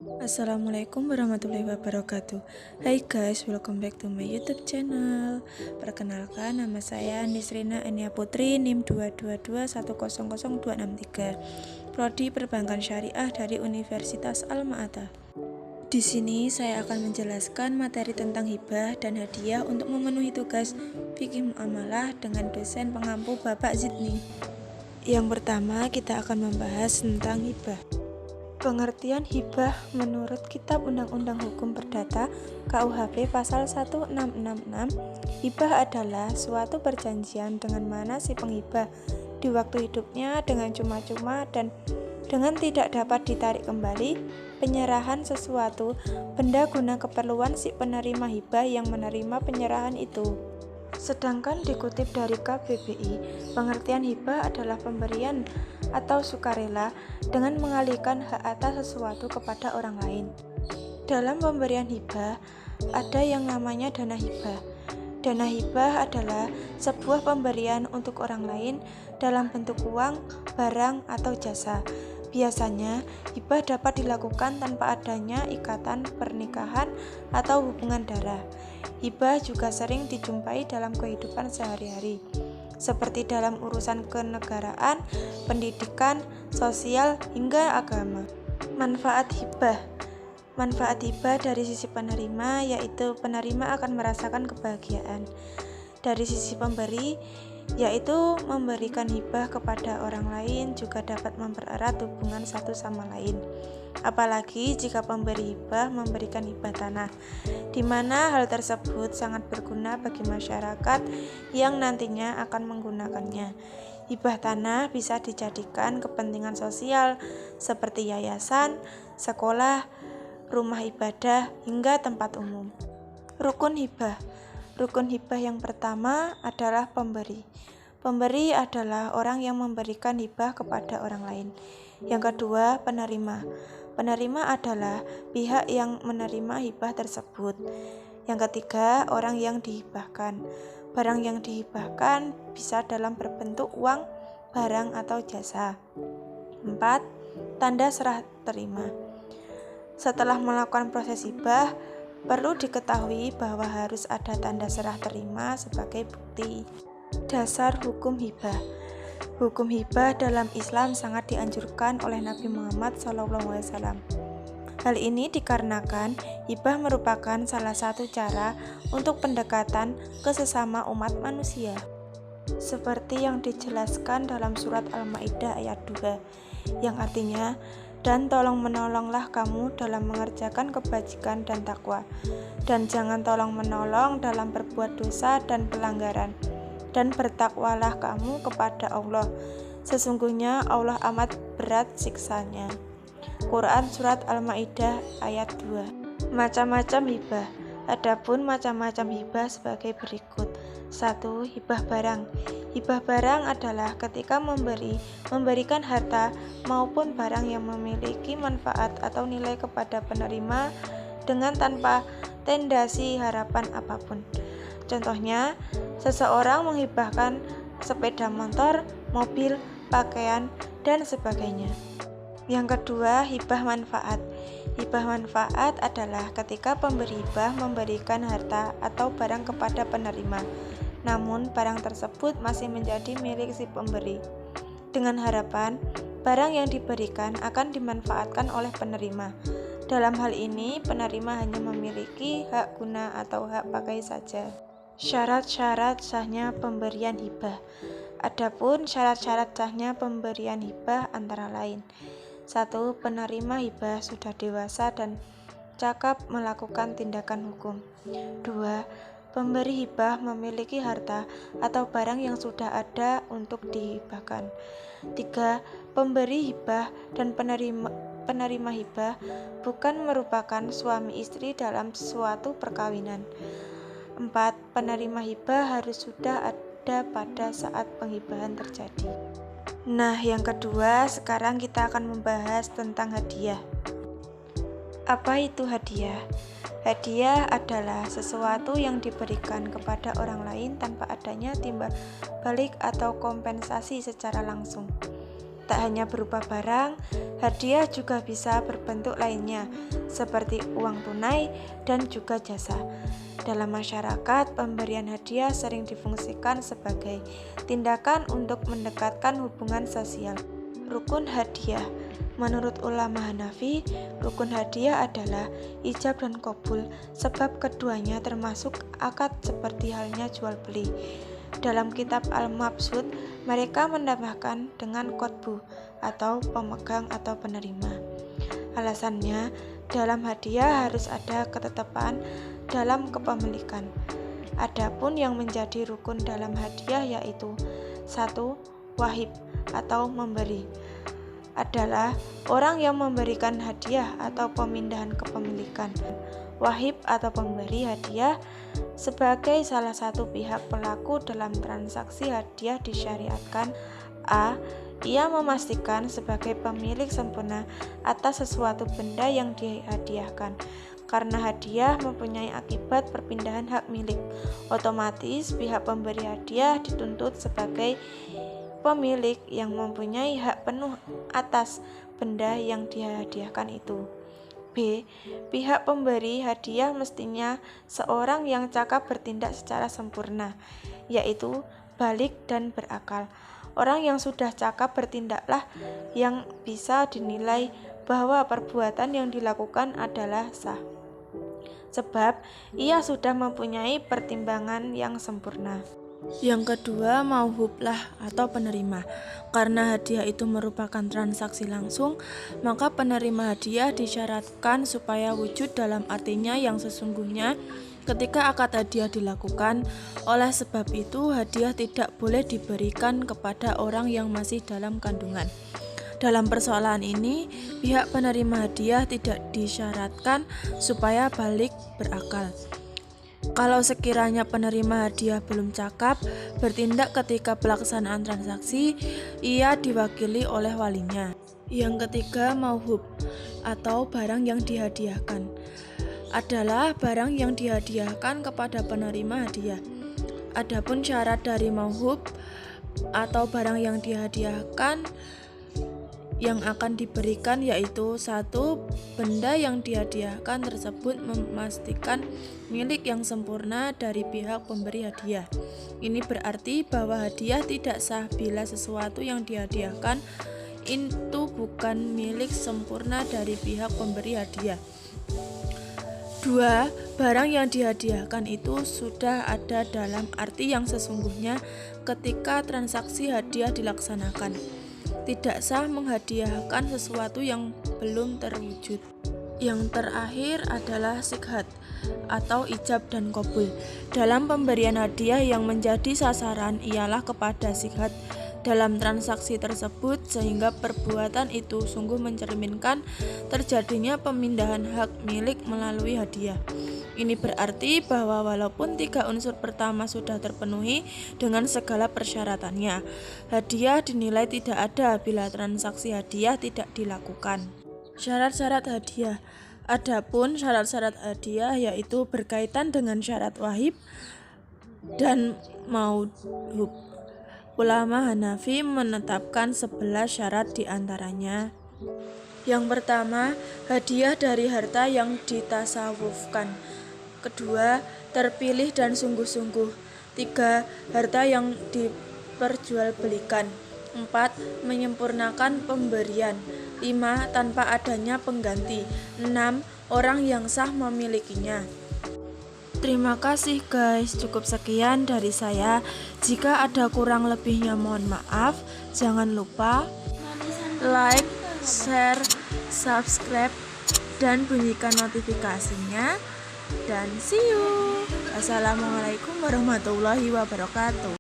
Assalamualaikum warahmatullahi wabarakatuh. Hai guys, welcome back to my YouTube channel. Perkenalkan, nama saya Nisrina Enia Putri, NIM 222100263, Prodi Perbankan Syariah dari Universitas Alma-Ata. Di sini saya akan menjelaskan materi tentang hibah dan hadiah untuk memenuhi tugas fikih muamalah dengan dosen pengampu Bapak Zidni. Yang pertama, kita akan membahas tentang hibah. Pengertian hibah menurut Kitab Undang-Undang Hukum Perdata KUHP pasal 1666, hibah adalah suatu perjanjian dengan mana si penghibah di waktu hidupnya dengan cuma-cuma dan dengan tidak dapat ditarik kembali penyerahan sesuatu benda guna keperluan si penerima hibah yang menerima penyerahan itu. Sedangkan dikutip dari KBBI, pengertian hibah adalah pemberian atau sukarela dengan mengalihkan hak atas sesuatu kepada orang lain. Dalam pemberian hibah, ada yang namanya dana hibah. Dana hibah adalah sebuah pemberian untuk orang lain dalam bentuk uang, barang, atau jasa. Biasanya, hibah dapat dilakukan tanpa adanya ikatan pernikahan atau hubungan darah. Hibah juga sering dijumpai dalam kehidupan sehari-hari, seperti dalam urusan kenegaraan, pendidikan, sosial, hingga agama. Manfaat hibah. Manfaat hibah dari sisi penerima, yaitu penerima akan merasakan kebahagiaan. Dari sisi pemberi, yaitu memberikan hibah kepada orang lain juga dapat mempererat hubungan satu sama lain. Apalagi jika pemberi hibah memberikan hibah tanah, di mana hal tersebut sangat berguna bagi masyarakat yang nantinya akan menggunakannya. Hibah tanah bisa dijadikan kepentingan sosial seperti yayasan, sekolah, rumah ibadah, hingga tempat umum. Rukun hibah. Rukun hibah yang pertama adalah pemberi. Pemberi adalah orang yang memberikan hibah kepada orang lain. Yang kedua, penerima. Penerima adalah pihak yang menerima hibah tersebut. Yang ketiga, orang yang dihibahkan. Barang yang dihibahkan bisa dalam berbentuk uang, barang, atau jasa. 4. Tanda serah terima. Setelah melakukan proses hibah, perlu diketahui bahwa harus ada tanda serah terima sebagai bukti. Dasar hukum hibah. Hukum hibah dalam Islam sangat dianjurkan oleh Nabi Muhammad SAW. Hal ini dikarenakan hibah merupakan salah satu cara untuk pendekatan ke sesama umat manusia. Seperti yang dijelaskan dalam surat Al-Maidah ayat 2, yang artinya, dan tolong menolonglah kamu dalam mengerjakan kebajikan dan takwa, dan jangan tolong menolong dalam berbuat dosa dan pelanggaran, dan bertakwalah kamu kepada Allah, sesungguhnya Allah amat berat siksanya. Quran Surat Al-Maidah ayat 2. Macam-macam hibah. Adapun macam-macam hibah sebagai berikut. 1. Hibah barang. Hibah barang adalah ketika memberikan harta maupun barang yang memiliki manfaat atau nilai kepada penerima dengan tanpa tendasi harapan apapun. Contohnya, seseorang menghibahkan sepeda motor, mobil, pakaian, dan sebagainya. Yang kedua, hibah manfaat. Hibah manfaat adalah ketika pemberi hibah memberikan harta atau barang kepada penerima, namun barang tersebut masih menjadi milik si pemberi, dengan harapan barang yang diberikan akan dimanfaatkan oleh penerima. Dalam hal ini, penerima hanya memiliki hak guna atau hak pakai saja. Syarat-syarat sahnya pemberian hibah. Adapun syarat-syarat sahnya pemberian hibah antara lain: 1. Penerima hibah sudah dewasa dan cakap melakukan tindakan hukum. 2. Pemberi hibah memiliki harta atau barang yang sudah ada untuk dihibahkan. 3. Pemberi hibah dan penerima hibah bukan merupakan suami istri dalam suatu perkawinan. 4. Penerima hibah harus sudah ada pada saat penghibahan terjadi. Nah, yang kedua, sekarang kita akan membahas tentang hadiah. Apa itu hadiah? Hadiah adalah sesuatu yang diberikan kepada orang lain tanpa adanya timbal balik atau kompensasi secara langsung. Tak hanya berupa barang, Hadiah juga bisa berbentuk lainnya, seperti uang tunai dan juga jasa. Dalam masyarakat, pemberian hadiah sering difungsikan sebagai tindakan untuk mendekatkan hubungan sosial. Rukun hadiah. Menurut ulama Hanafi, rukun hadiah adalah ijab dan qabul, sebab keduanya termasuk akad seperti halnya jual beli. Dalam kitab Al-Mabsut, mereka menambahkan dengan qotbu atau pemegang atau penerima. Alasannya, dalam hadiah harus ada ketetapan dalam kepemilikan. Adapun yang menjadi rukun dalam hadiah yaitu 1. Wahib atau memberi adalah orang yang memberikan hadiah atau pemindahan kepemilikan. Wahib atau pemberi hadiah sebagai salah satu pihak pelaku dalam transaksi hadiah disyariatkan. A. Ia memastikan sebagai pemilik sempurna atas sesuatu benda yang dihadiahkan. Karena hadiah mempunyai akibat perpindahan hak milik, otomatis pihak pemberi hadiah dituntut sebagai pemilik yang mempunyai hak penuh atas benda yang dihadiahkan itu. B. Pihak pemberi hadiah mestinya seorang yang cakap bertindak secara sempurna, yaitu balik dan berakal. Orang yang sudah cakap bertindaklah yang bisa dinilai bahwa perbuatan yang dilakukan adalah sah, sebab ia sudah mempunyai pertimbangan yang sempurna. Yang kedua, mauhublah atau penerima. Karena hadiah itu merupakan transaksi langsung, maka penerima hadiah disyaratkan supaya wujud dalam artinya yang sesungguhnya ketika akad hadiah dilakukan. Oleh sebab itu, hadiah tidak boleh diberikan kepada orang yang masih dalam kandungan. Dalam persoalan ini, pihak penerima hadiah tidak disyaratkan supaya balik berakal. Kalau sekiranya penerima hadiah belum cakap bertindak ketika pelaksanaan transaksi, ia diwakili oleh walinya. Yang ketiga, mauhub atau barang yang dihadiahkan adalah barang yang dihadiahkan kepada penerima hadiah. Adapun syarat dari mauhub atau barang yang dihadiahkan yang akan diberikan yaitu 1. Benda yang dihadiahkan tersebut memastikan milik yang sempurna dari pihak pemberi hadiah. Ini berarti bahwa hadiah tidak sah bila sesuatu yang dihadiahkan itu bukan milik sempurna dari pihak pemberi hadiah. 2. Barang yang dihadiahkan itu sudah ada dalam arti yang sesungguhnya ketika transaksi hadiah dilaksanakan. Tidak sah menghadiahkan sesuatu yang belum terwujud. Yang terakhir adalah sikhat atau ijab dan qabul. Dalam pemberian hadiah yang menjadi sasaran ialah kepada sikhat dalam transaksi tersebut, sehingga perbuatan itu sungguh mencerminkan terjadinya pemindahan hak milik melalui hadiah. Ini berarti bahwa walaupun 3 unsur pertama sudah terpenuhi dengan segala persyaratannya, hadiah dinilai tidak ada bila transaksi hadiah tidak dilakukan. Syarat-syarat hadiah. Adapun syarat-syarat hadiah yaitu berkaitan dengan syarat wahib dan mauhub. Ulama Hanafi menetapkan 11 syarat diantaranya. Yang pertama, hadiah dari harta yang ditasawufkan. Kedua, terpilih dan sungguh-sungguh. 3. Harta yang diperjualbelikan. 4. Menyempurnakan pemberian. 5. Tanpa adanya pengganti. 6. Orang yang sah memilikinya. Terima kasih guys, cukup sekian dari saya. Jika ada kurang lebihnya mohon maaf. Jangan lupa like, share, subscribe, dan bunyikan notifikasinya. Dan see you. Assalamualaikum warahmatullahi wabarakatuh.